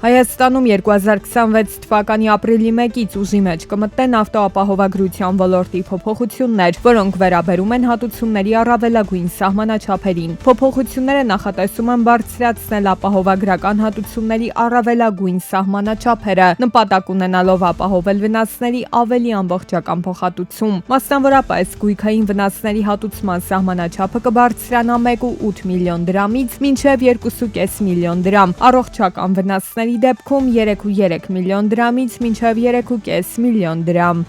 Հայաստանում 2026 թվականի ապրիլի 1-ից ուժի մեջ կմտնեն ավտոապահովագրության ոլորտի փոփոխություններ, որոնք վերաբերում են հատուցումների առավելագույն սահմանաչափերին։ Փոփոխությունները նախատեսում են բարձրացնել ապահովագրական հատուցումների առավելագույն սահմանաչափերը, նպատակ ունենալով ապահովել վնասների ավելի ամբողջական փոխհատուցում։ Մասնավորապես, գույքային վնասների հատուցման սահմանաչափը կբարձրանա 1.8 միլիոն դրամից մինչև 2.5 միլիոն դրամ, առողջական վնասների դեպքում 3.3 միլիոն դրամից մինչև 3.5 միլիոն դրամ։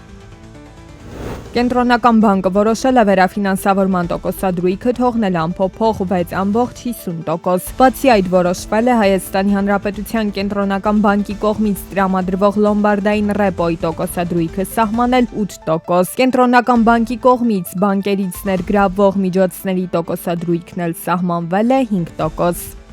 Կենտրոնական բանկը որոշել է վերաֆինանսավորման տոկոսադրույքը թողնել անփոփոխ 6.50%։ Բացի այդ, որոշվել է Հայաստանի Հանրապետության Կենտրոնական բանկի կողմից տրամադրվող լոմբարդային ռեպոյի տոկոսադրույքը սահմանել 8%։ Կենտրոնական բանկի կողմից բանկերից ներգրավվող միջոցների տոկոսադրույքն էլ սահմանվել է 5%։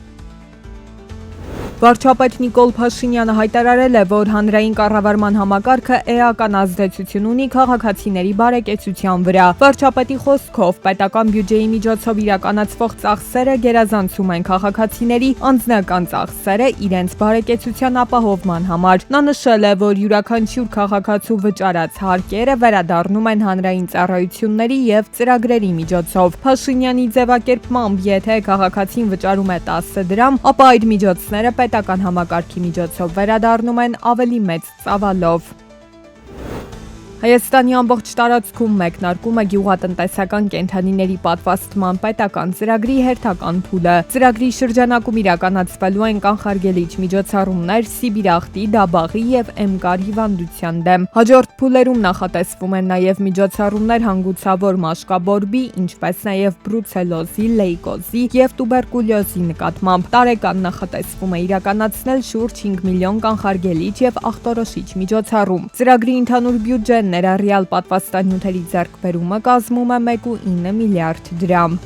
Վարչապետ Նիկոլ Փաշինյանը հայտարարել է, որ հանրային կառավարման համակարգը էական ազդեցություն ունի քաղաքացիների բարեկեցության վրա։ Վարչապետի խոսքով, պետական բյուջեի միջոցով իրականացվող ծախսերը գերազանցում են քաղաքացիների անձնական ծախսերը իրենց բարեկեցության ապահովման համար։ Նա նշել է, որ յուրաքանչյուր քաղաքացու վճարած հարկերը վերադառնում են հանրային ծառայությունների և ծրագրերի միջոցով։ Փաշինյանի ձևակերպմամբ, եթե քաղաքացին վճարում է 10 դրամ, ապա այդ միջոցները պետական համակարգի միջոցով վերադառնում են ավելի մեծ ծավալով։ Հայաստանի ամբողջ տարածքում մեկնարկում է գյուղատնտեսական կենդանիների պատվաստման պետական ծրագրի հերթական փուլը։ Ծրագրի շրջանակում իրականացվելու են կանխարգելիչ միջոցառումներ սիբիրախտի, դաբաղի և էմկար հիվանդության դեմ։ Հաջորդ փուլերում նախատեսվում են նաև միջոցառումներ հանգուցավոր մաշկաբորբի, ինչպես նաև բրուցելոզի, լեյկոզի և տուբերկուլյոզի նկատմամբ։ Տարեկան նախատեսվում է իրականացնել շուրջ 5 միլիոն կանխարգելիչ և ախտորոշիչ միջոցառում։ Ծրագրի ընդհանուր բյուջեն ներառյալ պատվաստանյութերի ձեռքբերումը կազմում է 1.9 միլիարդ դրամ։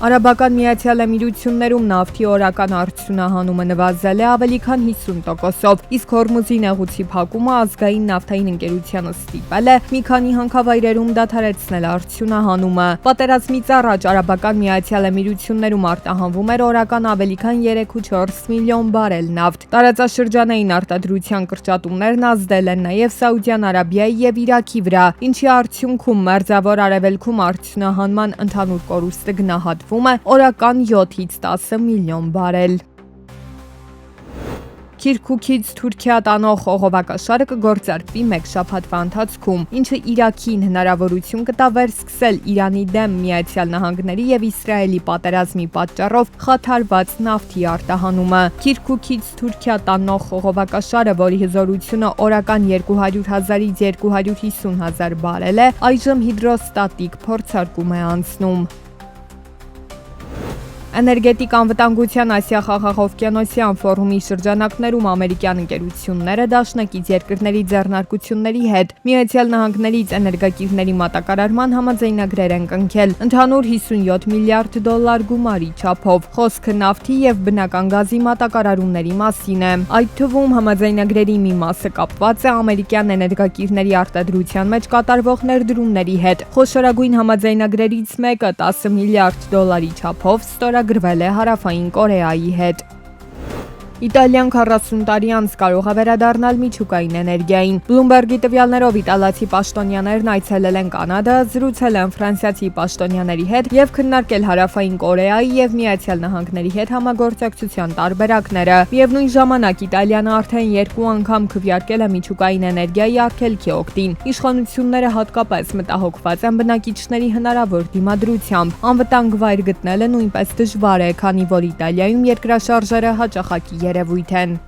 Արաբական Միացյալ Էմիրություններում նավթի օրական արդյունահանումը նվազել է ավելի քան 50%, իսկ Հորմուզի նեղուցի փակումը ազգային նավթային ընկերությանը ստիպել է մի քանի հանքավայրերում դադարեցնել արդյունահանումը։ Պատերազմից առաջ Արաբական Միացյալ Էմիրություններում արտահանվում էր օրական ավելի քան 3.4 միլիոն բարել նավթ։ Տարածաշրջանային արտադրության կրճատումներն ազդել են նաև Սաուդյան Արաբիայի և Իրաքի վրա, ինչի արդյունքում Մերձավոր Արևելքում արդյունահանման ընդհանուր կորուստը գնահատվում է օրական 7-ից 10 միլիոն բարել։ Քիրքուքից Թուրքիա տանող խողովակաշարը կգործարկվի մեկ շաբաթվա ընթացքում, ինչը Իրաքին հնարավորություն կտա վերսկսել Իրանի դեմ Միացյալ Նահանգների և Իսրայելի պատերազմի պատճառով խաթարված նավթի արտահանումը։ Քիրքուքից Թուրքիա տանող խողովակաշարը, որի հզորությունը օրական 200,000-ից 250,000 բարել է, այժմ հիդրոստատիկ փորձարկում է անցնում։ Էներգետիկ անվտանգության Ասիա-Խաղաղօվկիանոսյան ֆորումի շրջանակներում ամերիկյան ընկերությունները դաշնակից երկրների ձեռնարկությունների հետ Միացյալ Նահանգներից էներգակիրների մատակարարման համաձայնագրեր են կնքել ընդհանուր $57 միլիարդ գումարի չափով։ Խոսքը նավթի և բնական գազի մատակարարումների մասին է։ Այդ թվում համաձայնագրերի մի մասը կապված է ամերիկյան էներգակիրների արտադրության մեջ կատարվող ներդրումների հետ։ Խոշորագույն համաձայնագրերից մեկը $10 միլիարդ չափով ստորագրվել է Հարավային Կորեայի հետ։ Իտալիան 40 տարի անց կարող է վերադառնալ միջուկային էներգիային։ Բլումբերգի տվյալներով իտալացի պաշտոնյաներն այցելել են Կանադա, զրուցել են ֆրանսիացի պաշտոնյաների հետ և քննարկել Հարավային Կորեայի և Միացյալ Նահանգների հետ համագործակցության տարբերակները։ Միևնույն ժամանակ Իտալիան արդեն 2 անգամ քվեարկել է միջուկային էներգիայի արգելքի օգտին։ Իշխանությունները հատկապես մտահոգված են բնակիչների հնարավոր դիմադրությամբ։ Անվտանգ վայր գտնելը նույնպես դժվար է, քանի որ Իտալիայում երկրաշարժերը հաճախակի երևույթ են։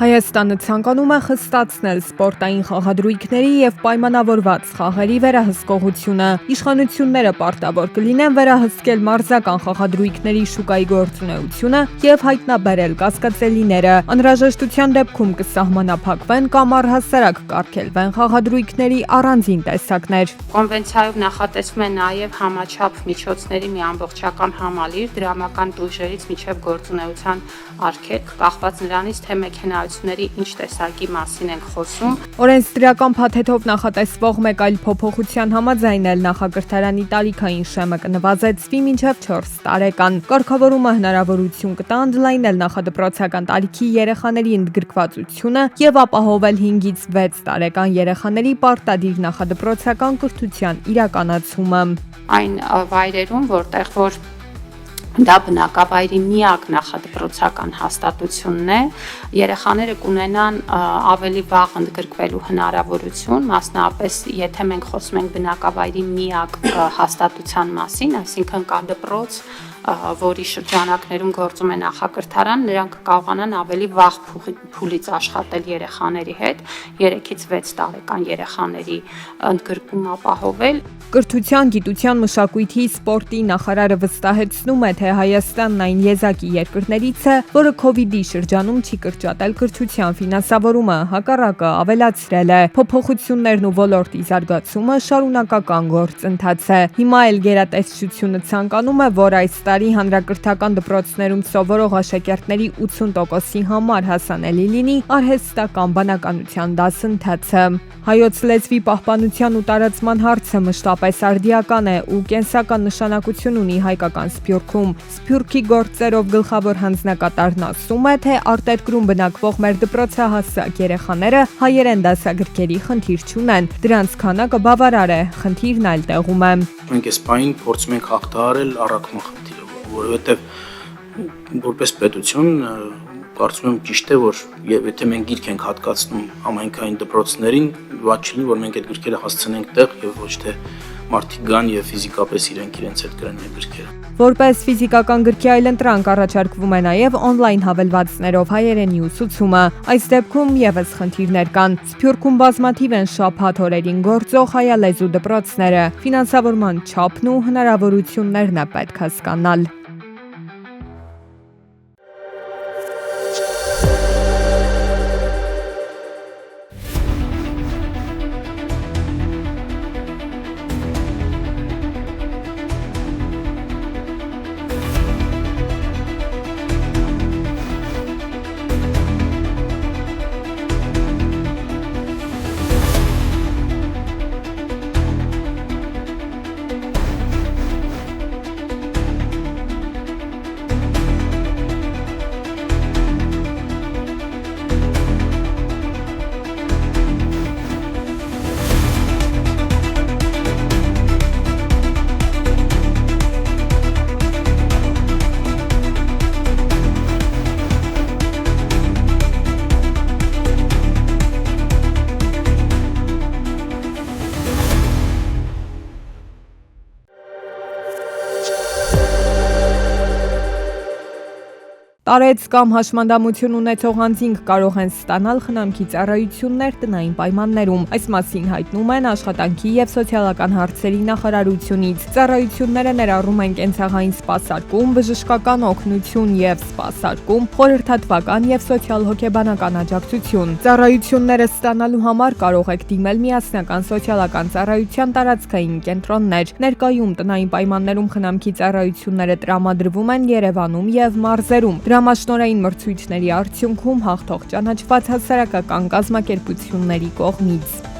Հայաստանը ցանկանում է խստացնել սպորտային խաղադրույքների և պայմանավորված խաղերի վերահսկողությունը։ Իշխանությունները պարտավոր կլինեն վերահսկել մարզական խաղադրույքների շուկայի գործունեությունը և հայտնաբերել կասկածելիները։ Անհրաժեշտության դեպքում կսահմանափակվեն կամ առհասարակ կարգելվեն խաղադրույքների առանձին տեսակներ։ Կոնվենցիայով նախատեսվում է նաև համաչափ միջոցների մի ամբողջական համալիր դրամական տույժերից մինչև գործունեության արգելք, կախված նրանից, թե մեքենա ծառայությունների ինչ տեսակի մասին ենք խոսում։ Օրենսդրական փաթեթով նախատեսվող մեկ այլ փոփոխության համաձայն էլ նախակրթարանի տարիքային շեմը կնվազեցվի մինչև 4 տարեկան։ Կարգավորումը հնարավորություն կտա ընդլայնել նախադպրոցական տարիքի երեխաների ընդգրկվածությունը եւ ապահովել 5-ից 6 տարեկան երեխաների պարտադիր նախադպրոցական կրթության իրականացումը։ Այն վայրերում, որտեղ որ դա բնակավայրի միակ նախադպրոցական հաստատությունն է, երեխաները կունենան ավելի վաղ ընդգրկվելու հնարավորություն, մասնավորապես եթե մենք խոսում ենք բնակավայրի միակ հաստատության մասին, այսինքն կա դպրոց, որի շրջանակներում գործում է նախակրթարան, նրանք կարողանան ավելի վաղ փուլից աշխատել երեխաների հետ, 3-ից 6 տարեկան երեխաների ընդգրկում ապահովել։ Կրթության, գիտության, մշակույթի, սպորտի նախարարը վստահեցնում է, թե Հայաստանն այն եզակի երկրներից է, որը COVID-ի շրջանում չի կրճատել կրթության ֆինանսավորումը, հակառակը ավելացրել է։ Փոփոխություններն ու ոլորտի զարգացումը շարունակական գործընթաց է։ Հիմա էլ գերատեսչությունը ցանկանում է, որ այս տարի հանրակրթական դպրոցներում սովորող աշակերտների 80%-ի համար հասանելի լինի արհեստական բանականության դասընթացը։ Հայոց լեզվի պահպանության ու տարածման հարցը մշտապես արդիական է ու կենսական նշանակություն ունի հայկական Սփյուռքում։ Սփյուռքի գործերով գլխավոր հանձնակատարն ասում է, թե արտերկրում բնակվող մեր դպրոցահասակ երեխաները հայերեն դասագրքերի խնդիր չունեն, դրանց քանակը բավարար է, խնդիրն այլ տեղում է։ Մենք այս պահին փորձում ենք հաղթահարել առաքման խնդիրը, որովհետև որպես պետություն կարծում եմ ճիշտ է, որ եթե մենք գիրք ենք հատկացնում համայնքային դպրոցներին, ված չլինի, որ մենք այդ գրքերը հասցնենք տեղ եւ ոչ թե մարդիկ գան եւ ֆիզիկապես իրենց հետ գրեն այդ գրքերը։ Որպես ֆիզիկական գրքի այլընտրանք առաջարկվում է նաև օնլայն հավելվածներով հայերենի ուսուցումը։ Այս դեպքում եւս խնդիրներ կան։ Սփյուռքում բազմաթիվ են շաբաթ օրերին գործող հայալեզու դպրոցները։ Ֆինանսավորման չափն ու հնարավորություններն է պետք հասկանալ։ Տարեց կամ հաշմանդամություն ունեցող անձինք կարող են ստանալ խնամքի ծառայություններ տնային պայմաններում։ Այս մասին հայտնում են Աշխատանքի և սոցիալական հարցերի նախարարությունից։ Ծառայությունները ներառում են կենցաղային սպասարկում, բժշկական օգնություն և սպասարկում, խորհրդատվական և սոցիալ-հոգեբանական աջակցություն։ Ծառայությունները ստանալու համար կարող եք դիմել միասնական սոցիալական ծառայության տարածքային կենտրոններ։ Ներկայում տնային պայմաններում խնամքի ծառայությունները տրամադրվում են Երևանում և մարզերում։ Դրամաշնորհային մրցույթների արդյունքում հաղթող ճանաչված հասարակական կազմակերպությունների կողմից։